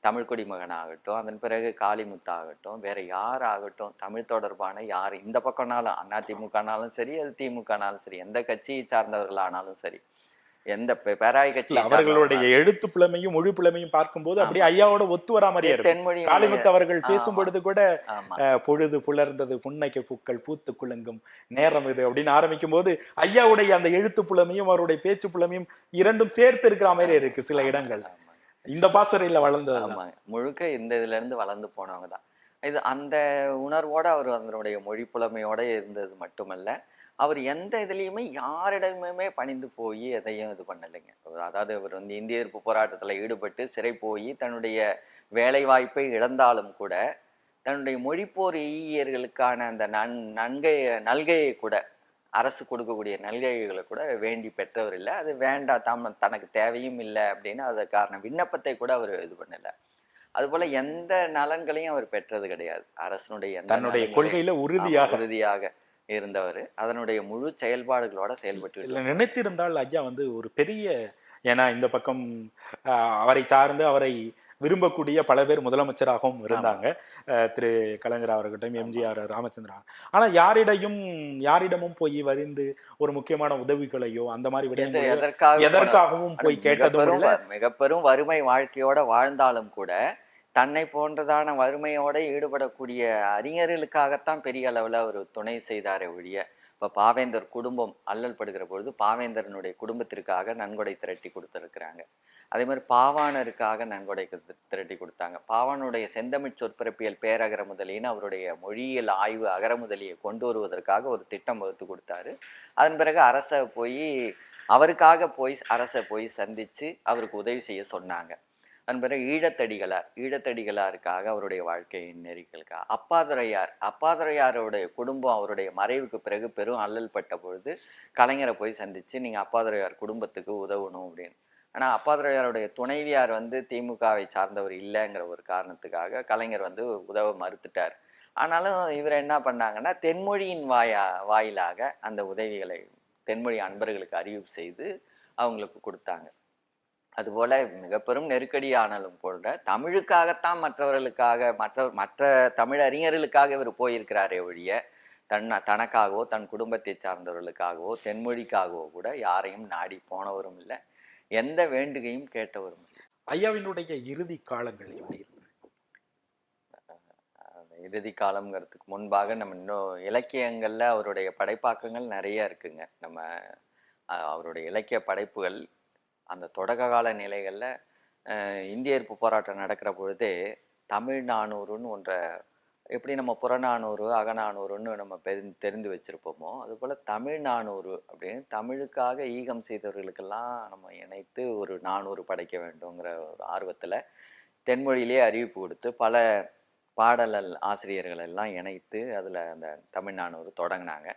தமிழ் குடிமகனாகட்டும், அதன் பிறகு காளிமுத்தாகட்டும், வேற யாராகட்டும், தமிழ் தொடர்பான யார் இந்த பக்கம்னாலும் அதிமுகனாலும் சரி, அது திமுகனாலும் சரி, எந்த கட்சியை சார்ந்தவர்களானாலும் சரி, எந்த பேராய் கட்சி அவர்களுடைய எழுத்து புலமையும் மொழி புலமையும் பார்க்கும்போது அப்படியே ஐயாவோட ஒத்து வரா மாதிரியா இருக்கு. தென்மொழி காளிமுத்து அவர்கள் பேசும் பொழுது கூட ஆமா பொழுது புலர்ந்தது புன்னைக்கு பூக்கள் பூத்து குலுங்கும் நேரம் இது அப்படின்னு ஆரம்பிக்கும் போது ஐயாவுடைய அந்த எழுத்து புலமையும் அவருடைய பேச்சு புலமையும் இரண்டும் சேர்த்து இருக்கிற மாதிரி இருக்கு சில இடங்கள். இந்த பாசறையில வளர்ந்தது. ஆமா, முழுக்க இந்த இதுல இருந்து வளர்ந்து போனவங்க தான் இது. அந்த உணர்வோட அவர் அதனுடைய மொழி புலமையோட இருந்தது மட்டுமல்ல, அவர் எந்த இதுலயுமே யாரிடமுமே பணிந்து போய் எதையும் இது பண்ணலைங்க. அதாவது அவர் வந்து இந்திய எதிர்ப்பு போராட்டத்துல ஈடுபட்டு சிறை போய் தன்னுடைய வேலை வாய்ப்பை இழந்தாலும் கூட தன்னுடைய மொழிப்போர் ஈயர்களுக்கான அந்த நல்கையை கூட, அரசு கொடுக்கக்கூடிய நல்கைகளை கூட வேண்டி பெற்றவர் இல்லை. அது வேண்டாம், தனக்கு தேவையும் இல்லை அப்படின்னு அதற்கான விண்ணப்பத்தை கூட அவர் இது பண்ணல. அது போல எந்த நலன்களையும் அவர் பெற்றது கிடையாது. அரசனுடைய தன்னுடைய கொள்கையில உறுதியாக இருந்தவர் அதனுடைய முழு செயல்பாடுகளோட செயல்பட்டு நினைத்திருந்தால் ஐயா வந்து ஒரு பெரிய, ஏன்னா இந்த பக்கம் அவரை சார்ந்து அவரை விரும்பக்கூடிய பல பேர் முதலமைச்சராகவும் இருந்தாங்க. திரு கலைஞர் அவர்கிட்டும் எம்ஜிஆர், ராமச்சந்திரன். ஆனா யாரிடமும் போய் வரிந்து ஒரு முக்கியமான உதவிகளையோ அந்த மாதிரி எதற்காகவும் போய் கேட்டதும் மிக பெரும் வறுமை வாழ்க்கையோட வாழ்ந்தாலும் கூட தன்னை போன்றதான வறுமையோட ஈடுபடக்கூடிய அறிஞர்களுக்காகத்தான் பெரிய அளவுல அவர் துணை செய்தாரே ஒழிய, இப்ப பாவேந்தர் குடும்பம் அல்லல் படுகிற பொழுது பாவேந்தரனுடைய குடும்பத்திற்காக நன்கொடை திரட்டி கொடுத்திருக்கிறாங்க. அதே மாதிரி பாவாணருக்காக நன்கொடை திரட்டி கொடுத்தாங்க. பாவானுடைய செந்தமிழ் சொற்பிறப்பியல் பேரகர முதலின்னு அவருடைய மொழியியல் ஆய்வு அகரமுதலியை கொண்டு வருவதற்காக ஒரு திட்டம் வகுத்து கொடுத்தாரு. அதன் பிறகு அவருக்காக போய் அரசை போய் சந்திச்சு அவருக்கு உதவி செய்ய சொன்னாங்க. அதன் பிறகு ஈழத்தடிகளாருக்காக அவருடைய வாழ்க்கையின் நெறிகளுக்காக அப்பாதுரையாருடைய குடும்பம் அவருடைய மறைவுக்கு பிறகு பெரும் அல்லல் பட்ட பொழுது கலைஞரை போய் சந்திச்சு நீங்க அப்பாதுரையார் குடும்பத்துக்கு உதவணும் அப்படின்னு. ஆனா அப்பாதுரையாருடைய துணைவியார் வந்து திமுகவை சார்ந்தவர் இல்லைங்கிற ஒரு காரணத்துக்காக கலைஞர் வந்து உதவ மறுத்துட்டார். ஆனாலும் இவர் என்ன பண்ணாங்கன்னா தென்மொழியின் வாயிலாக அந்த உதவிகளை தென்மொழி அன்பர்களுக்கு அறிவிப்பு செய்து அவங்களுக்கு கொடுத்தாங்க. அதுபோல மிக பெரும் நெருக்கடி ஆனாலும் கூட தமிழுக்காகத்தான் மற்ற தமிழ் அறிஞர்களுக்காக இவர் போயிருக்கிறாரே ஒழிய தனக்காகவோ தன் குடும்பத்தை சார்ந்தவர்களுக்காகவோ தென்மொழிக்காகவோ கூட யாரையும் நாடி போனவரும் இல்லை, எந்த வேண்டுகையும் கேட்டவரும் இல்லை. ஐயாவினுடைய இறுதி காலங்கள் எப்படி இருந்தது? இறுதி காலம்ங்கிறதுக்கு முன்பாக நம்ம இன்னும் இலக்கியங்கள்ல அவருடைய படைப்பாக்கங்கள் நிறைய இருக்குங்க. நம்ம அவருடைய இலக்கிய படைப்புகள் அந்த தொடக்க கால நிலைகள்ல இந்திய எதிர்ப்பு போராட்டம் நடக்கிற பொழுதே தமிழ் நானூறுன்னு ஒன்றை, எப்படி நம்ம புறநானூறு அகநானூறுன்னு நம்ம தெரிந்து வச்சிருப்போமோ அது போல தமிழ் நானூறு அப்படின்னு தமிழுக்காக ஈகம் செய்தவர்களுக்கெல்லாம் நம்ம இணைத்து ஒரு நானூறு படைக்க வேண்டுங்கிற ஒரு ஆர்வத்துல தென்மொழியிலேயே அறிவிப்பு கொடுத்து பல பாடல் ஆசிரியர்கள் எல்லாம் இணைத்து அதுல அந்த தமிழ் நானூறு தொடங்கினாங்க.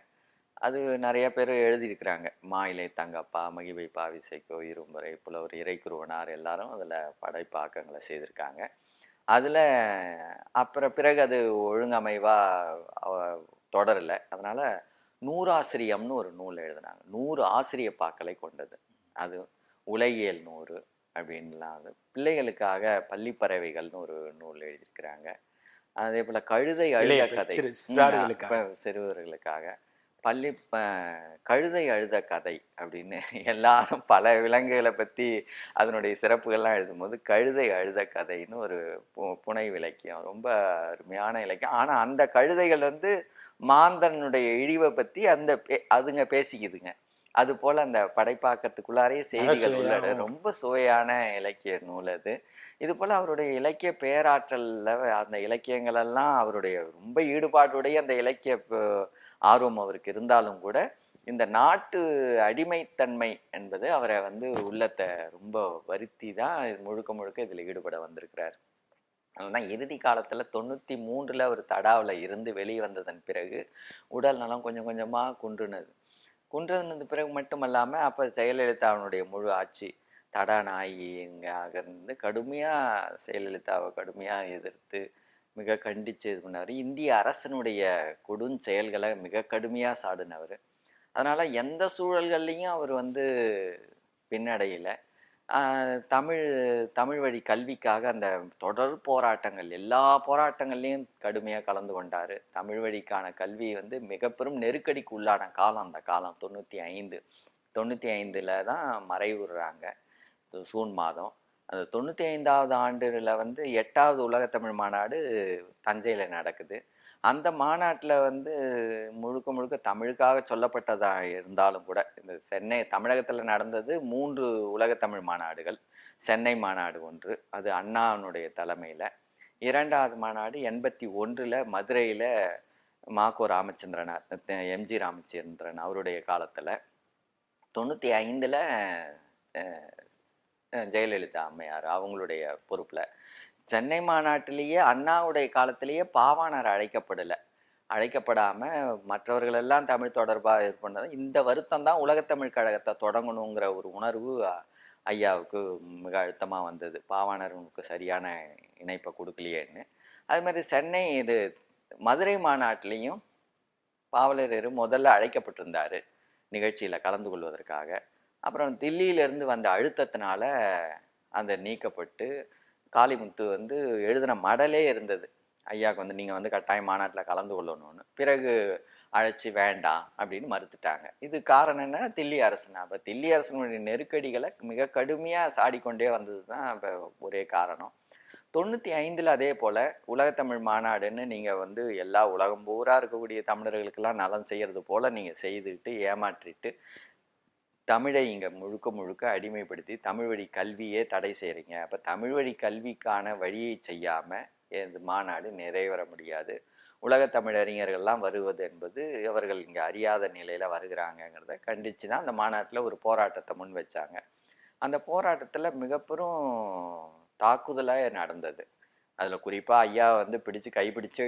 அது நிறைய பேர் எழுதியிருக்கிறாங்க. மாயிலை தங்கப்பா, மகிபை பாவிசைக்கோ, இரும்புரை, புலவர் இறைக்குருவனார் எல்லாரும் அதுல படைப்பாக்கங்களை செய்திருக்காங்க. அதுல பிறகு அது ஒழுங்கமைவா தொடரல. அதனால நூறாசிரியம்னு ஒரு நூல் எழுதினாங்க. 100 ஆசிரிய பாக்களை கொண்டது. அது உலகியல் 100 அப்படின்லாம். அது பிள்ளைகளுக்காக பள்ளிப்பறவைகள்னு ஒரு நூல் எழுதியிருக்கிறாங்க. அதே போல கழுதை அழுத கதை சிறுவர்களுக்காக கழுதை அழுத கதை அப்படின்னு எல்லாரும் பல விலங்குகளை பத்தி அதனுடைய சிறப்புகள்லாம் எழுதும்போது கழுதை அழுத கதைன்னு ஒரு புனை இலக்கியம், ரொம்ப அருமையான இலக்கியம். ஆனா அந்த கழுதைகள் வந்து மாந்தனுடைய இழிவை பத்தி அதுங்க பேசிக்குதுங்க. அது போல அந்த படைப்பாக்கத்துக்குள்ளாரே செய்திகள் உள்ளட ரொம்ப சுவையான இலக்கிய நூல் அது. இது போல அவருடைய இலக்கிய பேராற்றல்ல அந்த இலக்கியங்கள் எல்லாம் அவருடைய ரொம்ப ஈடுபாட்டுடைய அந்த இலக்கிய ஆர்வம் அவருக்கு இருந்தாலும் கூட இந்த நாட்டு அடிமைத்தன்மை என்பது அவரை வந்து உள்ளத்தை ரொம்ப வருத்தி தான் முழுக்க இதுல ஈடுபட வந்திருக்கிறார். அதனால இறுதி காலத்துல 93ல ஒரு தடாவில் இருந்து வெளியே வந்ததன் பிறகு உடல் நலம் கொஞ்சம் கொஞ்சமா குன்றுனது பிறகு மட்டுமல்லாம அப்ப ஜெயலலிதாவினுடைய முழு ஆட்சி தடா நாயகியாக இருந்து ஜெயலலிதாவை கடுமையா எதிர்த்து மிக கண்டிச்சு இது பண்ணாரு. இந்திய அரசனுடைய செயல்களை மிக கடுமையா சாடினவர். அதனால எந்த சூழல்கள்லையும் அவர் வந்து பின்னடையில. தமிழ் வழி கல்விக்காக அந்த தொடர் போராட்டங்கள் எல்லா போராட்டங்கள்லையும் கடுமையா கலந்து கொண்டாரு. தமிழ் வழிக்கான கல்வி வந்து மிக பெரும் நெருக்கடிக்கு உள்ளான காலம் அந்த காலம் 95. 95ல் தான் மறைவுறாங்க. சூன் மாதம். அந்த 95வது ஆண்டுல வந்து 8வது உலகத்தமிழ் மாநாடு தஞ்சையில நடக்குது. அந்த மாநாட்டுல வந்து முழுக்க முழுக்க தமிழுக்காக சொல்லப்பட்டதா இருந்தாலும் கூட, இந்த சென்னை தமிழகத்துல நடந்தது 3 உலகத்தமிழ் மாநாடுகள். சென்னை மாநாடு ஒன்று, அது அண்ணாவினுடைய தலைமையில. 2வது மாநாடு 81ல மதுரையில மாகோ ராமச்சந்திரனார், எம்ஜி ராமச்சந்திரன் அவருடைய காலத்துல. 95ல ஜெயலலிதா அம்மையார் அவங்களுடைய பொறுப்புல. சென்னை மாநாட்டிலேயே அண்ணாவுடைய காலத்திலேயே பாவாணர் அழைக்கப்படாம மற்றவர்கள் எல்லாம் தமிழ் தொடர்பா இது பண்ணது. இந்த வருத்தம் தான் உலகத்தமிழ் கழகத்தை தொடங்கணுங்கிற ஒரு உணர்வு ஐயாவுக்கு மிக அழுத்தமா வந்தது. பாவாணருக்கு சரியான இணைப்பை கொடுக்கலையேன்னு. அது மாதிரி சென்னை இது மதுரை மாநாட்டிலையும் பாவலரேறு முதல்ல அழைக்கப்பட்டிருந்தாரு நிகழ்ச்சியில கலந்து கொள்வதற்காக. அப்புறம் தில்லியிலிருந்து வந்த அழுத்தத்தினால அந்த நீக்கப்பட்டு, காளிமுத்து வந்து எழுதின மடலே இருந்தது, ஐயாவுக்கு வந்து நீங்க வந்து கட்டாயம் மாநாட்டில் கலந்து கொள்ளணும்னு. பிறகு அழைச்சி வேண்டாம் அப்படின்னு மறுத்துட்டாங்க. இது காரணம் என்ன? தில்லி அரசு. அப்ப தில்லி அரசனுடைய நெருக்கடிகளை மிக கடுமையா சாடிக்கொண்டே வந்தது தான் இப்போ ஒரே காரணம். 95ல் அதே போல உலகத்தமிழ் மாநாடுன்னு நீங்க வந்து எல்லா உலகம் பூரா இருக்கக்கூடிய தமிழர்களுக்கெல்லாம் நலம் செய்யறது போல நீங்க செய்துட்டு ஏமாற்றிட்டு தமிழை இங்க முழுக்க முழுக்க அடிமைப்படுத்தி தமிழ் வழி கல்வியே தடை செய்யறீங்க. அப்ப தமிழ் வழி கல்விக்கான வழியை செய்யாம இந்த மாநாடு நிறைவேற முடியாது. உலக தமிழறிஞர்கள்லாம் வருவது என்பது அவர்கள் இங்க அறியாத நிலையில வருகிறாங்கிறத கண்டிச்சுதான் அந்த மாநாட்டுல ஒரு போராட்டத்தை முன் வச்சாங்க. அந்த போராட்டத்துல மிக பெரும் தாக்குதலா நடந்தது. அதுல குறிப்பா ஐயா வந்து கைப்பிடிச்சு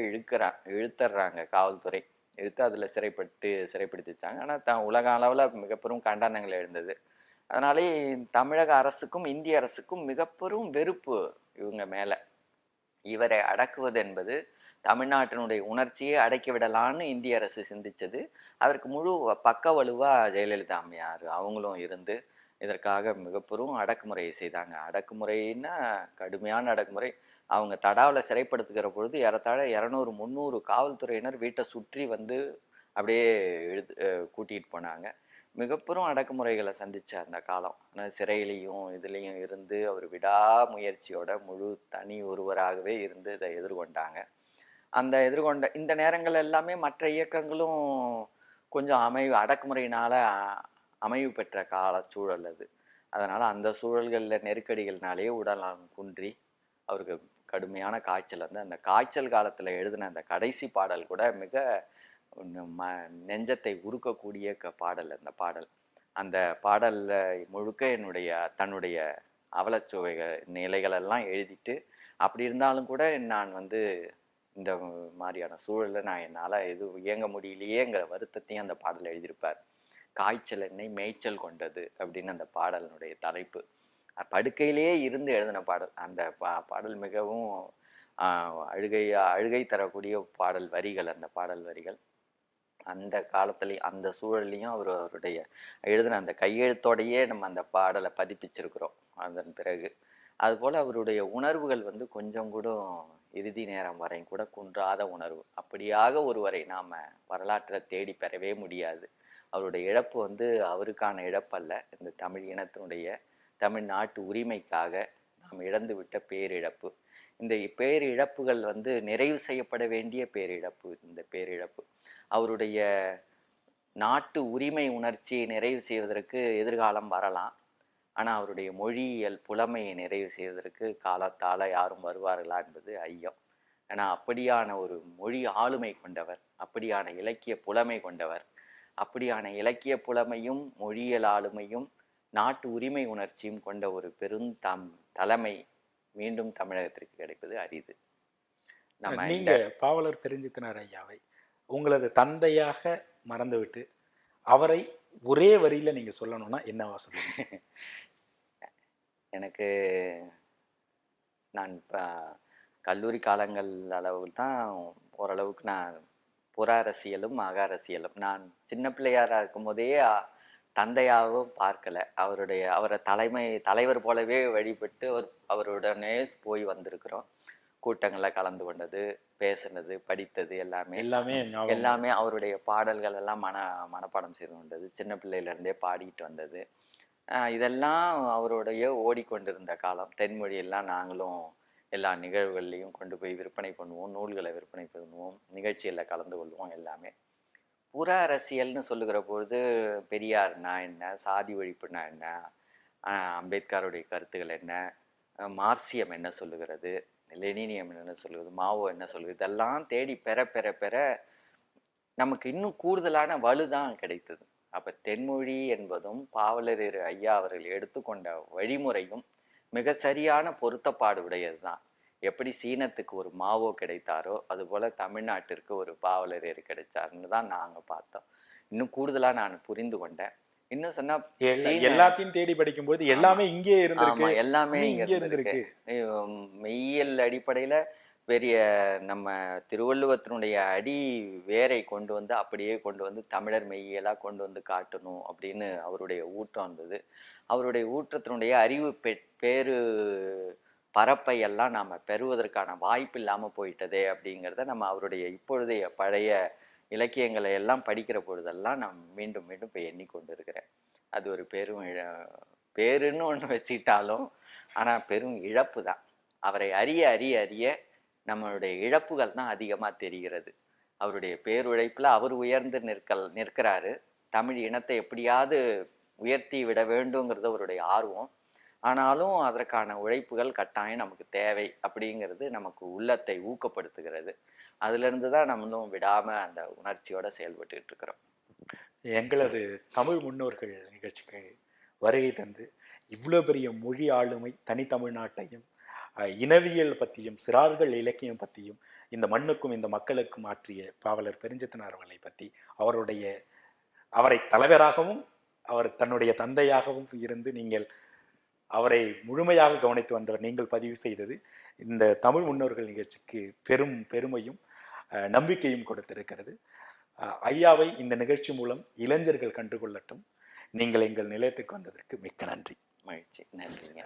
இழுத்துறாங்க காவல்துறை. இழுத்து அதுல சிறைப்படுத்திச்சாங்க. ஆனா உலக அளவுல மிக பெரும் கண்டனங்கள் எழுந்தது. அதனாலே தமிழக அரசுக்கும் இந்திய அரசுக்கும் மிக பெரும் வெறுப்பு இவங்க மேல. இவரை அடக்குவது என்பது தமிழ்நாட்டினுடைய உணர்ச்சியை அடக்கி விடலான்னு இந்திய அரசு சிந்திச்சது. அதற்கு முழு பக்க வலுவா ஜெயலலிதா அம்மையார் அவங்களும் இருந்து இதற்காக மிக பெரும் அடக்குமுறையை செய்தாங்க. அடக்குமுறைன்னா கடுமையான அடக்குமுறை. அவங்க தடாவில் சிறைப்படுத்துகிற பொழுது ஏறத்தாழ 200-300 காவல்துறையினர் வீட்டை சுற்றி வந்து அப்படியே கூட்டிகிட்டு போனாங்க. மிகப்பெரும் அடக்குமுறைகளை சந்திச்ச அந்த காலம். ஆனால் சிறையிலையும் இதுலேயும் இருந்து அவர் விடாமுயற்சியோட முழு தனி ஒருவராகவே இருந்து இதை எதிர்கொண்டாங்க. அந்த எதிர்கொண்ட இந்த நேரங்கள் எல்லாமே மற்ற இயக்கங்களும் கொஞ்சம் அடக்குமுறையினால அமைவு பெற்ற கால சூழல் அது. அதனால அந்த சூழல்களில் நெருக்கடிகள்னாலேயே உடல்நலம் குன்றி அவருக்கு கடுமையான காய்ச்சல் வந்து அந்த காய்ச்சல் காலத்துல எழுதின அந்த கடைசி பாடல் கூட மிக நெஞ்சத்தை உருக்கக்கூடிய பாடல். அந்த பாடல் பாடல்ல முழுக்க தன்னுடைய அவலச்சுவைகள் நிலைகள் எல்லாம் எழுதிட்டு, அப்படி இருந்தாலும் கூட நான் வந்து இந்த மாதிரியான சூழல்ல நான் என்னால எதுவும் இயங்க முடியலையேங்கிற வருத்தத்தையும் அந்த பாடல் எழுதியிருப்பார். காய்ச்சல் என்னை மேய்ச்சல் கொண்டது அப்படின்னு அந்த பாடலினுடைய தலைப்பு. படுக்கையிலேயே இருந்து எழுதின பாடல். அந்த பாடல் மிகவும் அழுகை தரக்கூடிய பாடல் வரிகள். அந்த பாடல் வரிகள் அந்த காலத்துலயும் அந்த சூழல்லையும் அவருடைய எழுதின அந்த கையெழுத்தோடையே நம்ம அந்த பாடலை பதிப்பிச்சிருக்கிறோம். அதன் பிறகு அதுபோல அவருடைய உணர்வுகள் வந்து கொஞ்சம் கூட இறுதி நேரம் வரையும் கூட குன்றாத உணர்வு. அப்படியாக ஒருவரை நாம வரலாற்றை தேடி பெறவே முடியாது. அவருடைய இழப்பு வந்து அவருக்கான இழப்பல்ல, இந்த தமிழ் இனத்தினுடைய தமிழ்நாட்டு உரிமைக்காக நாம் இழந்து விட்ட பேரிழப்பு. இந்த பேரிழப்புகள் வந்து நிறைவு செய்யப்பட வேண்டிய பேரிழப்பு. இந்த பேரிழப்பு அவருடைய நாட்டு உரிமை உணர்ச்சியை நிறைவு செய்வதற்கு எதிர்காலம் வரலாம். ஆனா அவருடைய மொழியியல் புலமையை நிறைவு செய்வதற்கு காலத்தால யாரும் வருவார்களா என்பது ஐயம். ஏன்னா அப்படியான ஒரு மொழி ஆளுமை கொண்டவர், அப்படியான இலக்கிய புலமை கொண்டவர், அப்படியான இலக்கிய புலமையும் மொழியியல் ஆளுமையும் நாட்டு உரிமை உணர்ச்சியும் கொண்ட ஒரு தலைமை மீண்டும் தமிழகத்திற்கு கிடைப்பது அரிது. நீங்க பாவலர் பெருஞ்சித்தினார் ஐயாவை உங்களது தந்தையாக மறந்துவிட்டு அவரை ஒரே வரியில நீங்க சொல்லணும்னா என்னவா சொல்லுங்க? எனக்கு நான் கல்லூரி காலங்கள் அளவில் தான் ஓரளவுக்கு நான் புற அரசியலும் அக அரசியலும் நான் சின்ன பிள்ளையாரா இருக்கும் போதே தந்தையாகவும் பார்க்கல. அவரை தலைவர் போலவே வழிபட்டு அவருடனே போய் வந்திருக்கிறோம். கூட்டங்கள்ல கலந்து கொண்டது, பேசுனது, படித்தது எல்லாமே எல்லாமே ஞாபகம் எல்லாமே அவருடைய பாடல்கள் எல்லாம் மனப்பாடம் செய்து கொண்டது. சின்ன பிள்ளையில இருந்தே பாடிட்டு வந்தது. இதெல்லாம் அவருடைய ஓடிக்கொண்டிருந்த காலம். தென்மொழி எல்லாம் நாங்களும் எல்லா நிகழ்வுகள்லையும் கொண்டு போய் விற்பனை பண்ணுவோம், நூல்களை விற்பனை பண்ணுவோம், நிகழ்ச்சிகளில் கலந்து கொள்வோம் எல்லாமே. புற அரசியல்னு சொல்லுகிற பொழுது பெரியார்னா என்ன, சாதி ஒழிப்புனா என்ன, அம்பேத்கருடைய கருத்துக்கள் என்ன, மார்க்சியம் என்ன சொல்லுகிறது, லெனினியம் என்ன சொல்லுகிறது, மாவோ என்ன சொல்லுகிறது, இதெல்லாம் தேடி பெற பெற பெற நமக்கு இன்னும் கூடுதலான வலுதான் கிடைத்தது. அப்ப தென்மொழி என்பதும் பாவலரேறு ஐயா அவர்கள் எடுத்துக்கொண்ட வழிமுறையும் மிக சரியான பொருத்தப்பாடு உடையதுதான். எப்படி சீனத்துக்கு ஒரு மாவோ கிடைத்தாரோ அது போல தமிழ்நாட்டிற்கு ஒரு பாவலரேறு கிடைச்சாருன்னு தான் நாங்க பார்த்தோம். இன்னும் கூடுதலா நான் புரிந்து கொண்டேன். இன்னும் சொன்னா எல்லாத்தையும் தேடி படிக்கும்போது எல்லாமே இங்கே இருந்திருக்கு, எல்லாமே இங்கே இருந்திருக்கு. மெய்யியல் அடிப்படையில பெரிய நம்ம திருவள்ளுவத்தினுடைய அடி வேரை கொண்டு வந்து அப்படியே கொண்டு வந்து தமிழர் மெய்யியலா கொண்டு வந்து காட்டணும் அப்படின்னு அவருடைய ஊற்றம் வந்தது. அவருடைய ஊற்றத்தினுடைய அறிவு பேரு பரப்பை எல்லாம் நாம பெறுவதற்கான வாய்ப்பு இல்லாம போயிட்டதே அப்படிங்கிறத நம்ம அவருடைய இப்பொழுதைய பழைய இலக்கியங்களை எல்லாம் படிக்கிற பொழுதெல்லாம் நான் மீண்டும் மீண்டும் இப்போ எண்ணிக்கொண்டு இருக்கிறேன். அது ஒரு பேருன்னு ஒன்று வச்சுக்கிட்டாலும் ஆனா பெரும் இழப்பு தான். அவரை அறிய அறிய அறிய நம்மளுடைய இழப்புகள் தான் அதிகமா தெரிகிறது. அவருடைய பேருழைப்புல அவர் உயர்ந்து நிற்கிறாரு. தமிழ் இனத்தை எப்படியாவது உயர்த்தி விட வேண்டுங்கிறது அவருடைய ஆர்வம். ஆனாலும் அதற்கான உழைப்புகள் கட்டாயம் நமக்கு தேவை அப்படிங்கிறது நமக்கு உள்ளத்தை ஊக்கப்படுத்துகிறது. அதுல இருந்துதான் நம்மளும் விடாம அந்த உணர்ச்சியோட செயல்பட்டு இருக்கிறோம். எங்களது தமிழ் முன்னோர்கள் நிகழ்ச்சிக்கு வருகை தந்து இவ்வளவு பெரிய மொழி ஆளுமை தனித்தமிழ்நாட்டையும் இனவியல் பற்றியும் சிறார்கள் இலக்கியம் பற்றியும் இந்த மண்ணுக்கும் இந்த மக்களுக்கும் ஆற்றிய பாவலர் பெருஞ்சித்தனார் அவர்களை பற்றி அவரை தலைவராகவும் அவர் தன்னுடைய தந்தையாகவும் இருந்து நீங்கள் அவரை முழுமையாக கவனித்து வந்தவர் நீங்கள் பதிவு செய்தது இந்த தமிழ் முன்னோர்கள் நிகழ்ச்சிக்கு பெரும் பெருமையும் நம்பிக்கையும் கொடுத்திருக்கிறது. ஐயாவை இந்த நிகழ்ச்சி மூலம் இளைஞர்கள் கண்டுகொள்ளட்டும். நீங்கள் எங்கள் நிலையத்துக்கு வந்ததற்கு மிக்க நன்றி. மகிழ்ச்சி. நன்றிங்க.